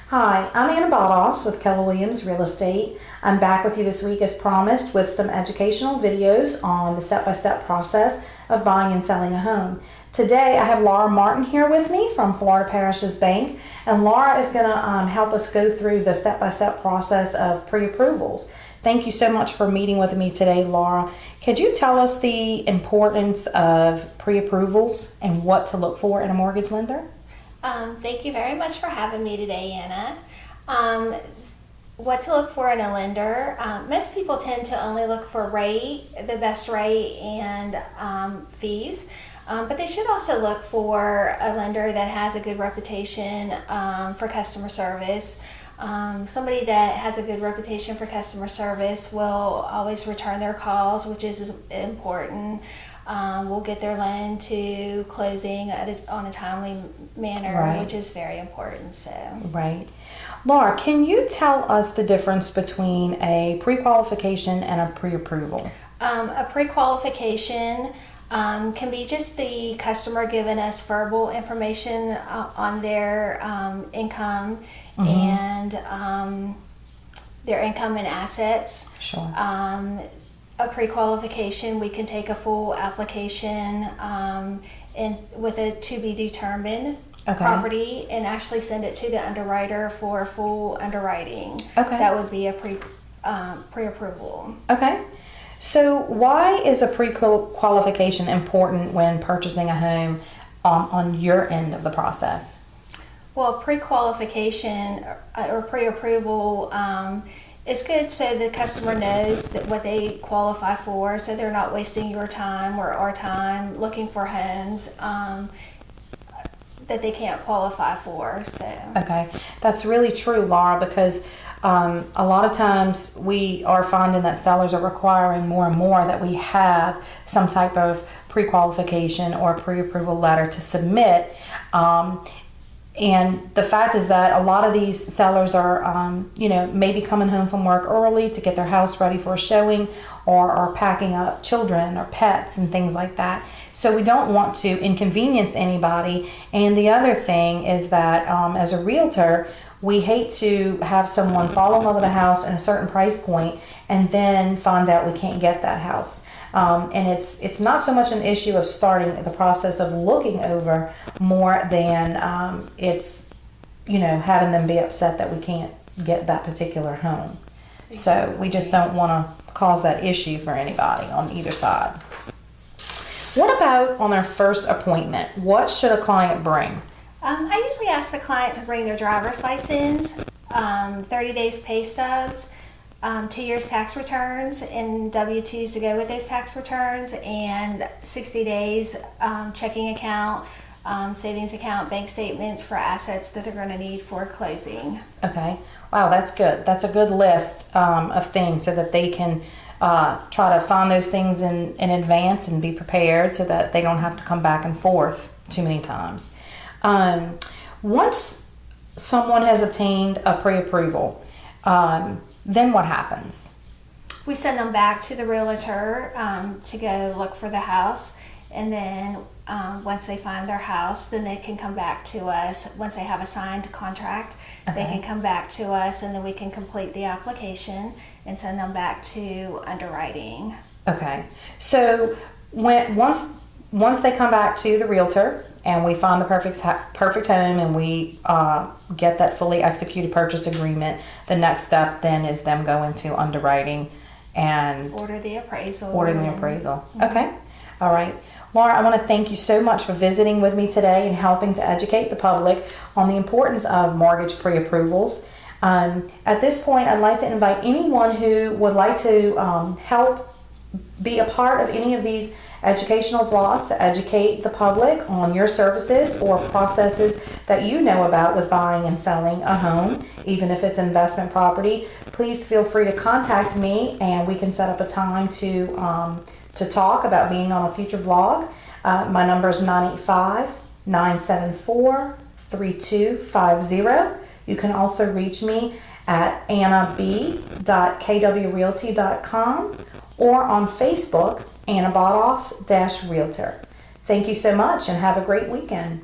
Hi, I'm Anna Bodoffs with Keller Williams Real Estate. I'm back with you this week as promised with some educational videos on the step-by-step process of buying and selling a home. Today I have Laura Martin here with me from Florida Parishes Bank, and Laura is going to help us go through the step-by-step process of pre-approvals. Thank you so much for meeting with me today, Laura. Could you tell us the importance of pre-approvals and what to look for in a mortgage lender? Thank you very much for having me today, Anna. What to look for in a lender. Most people tend to only look for rate, the best rate, and fees. But they should also look for a lender that has a good reputation for customer service. Somebody that has a good reputation for customer service will always return their calls, which is important. We'll get their loan to closing on a timely manner, Right. which is very important. Right. Laura, can you tell us the difference between a pre-qualification and a pre-approval? A pre-qualification can be just the customer giving us verbal information on their income and their income and assets. Sure. A pre-qualification, we can take a full application and with a to be determined property and actually send it to the underwriter for full underwriting. Okay. That would be a pre-approval. Okay. So why is a pre-qualification important when purchasing a home on your end of the process? Well, pre-qualification or pre-approval it's good so the customer knows that what they qualify for, so they're not wasting your time or our time looking for homes that they can't qualify for. So Okay, that's really true, Laura, because a lot of times we are finding that sellers are requiring more and more that we have some type of pre-qualification or pre-approval letter to submit. And the fact is that a lot of these sellers are, maybe coming home from work early to get their house ready for a showing, or are packing up children or pets and things like that. So we don't want to inconvenience anybody. And the other thing is that as a realtor, we hate to have someone fall in love with a house at a certain price point and then find out we can't get that house. And it's not so much an issue of starting the process of looking over more than it's having them be upset that we can't get that particular home. So we just don't want to cause that issue for anybody on either side. What about on their first appointment? What should a client bring? I usually ask the client to bring their driver's license, 30 days pay stubs, 2 years tax returns and W-2s to go with those tax returns, and 60 days checking account, savings account, bank statements for assets that they're going to need for closing. Okay. Wow, that's good. That's a good list of things so that they can try to find those things in advance and be prepared so that they don't have to come back and forth too many times. Once someone has obtained a pre-approval, then what happens? We send them back to the realtor to go look for the house, and then once they find their house, then they can come back to us. Once they have a signed contract, they can come back to us, and then we can complete the application and send them back to underwriting. Okay. So once they come back to the realtor and we find the perfect home and we get that fully executed purchase agreement, the next step then is them going to underwriting and order the appraisal. Mm-hmm. Okay. All right. Laura, I want to thank you so much for visiting with me today and helping to educate the public on the importance of mortgage pre-approvals. At this point, I'd like to invite anyone who would like to help be a part of any of these educational vlogs to educate the public on your services or processes that you know about with buying and selling a home, even if it's investment property. Please feel free to contact me and we can set up a time to talk about being on a future vlog. My number is 985-974-3250. You can also reach me at annab.kwrealty.com or on Facebook, Anna Bodoffs-Realtor. Thank you so much and have a great weekend.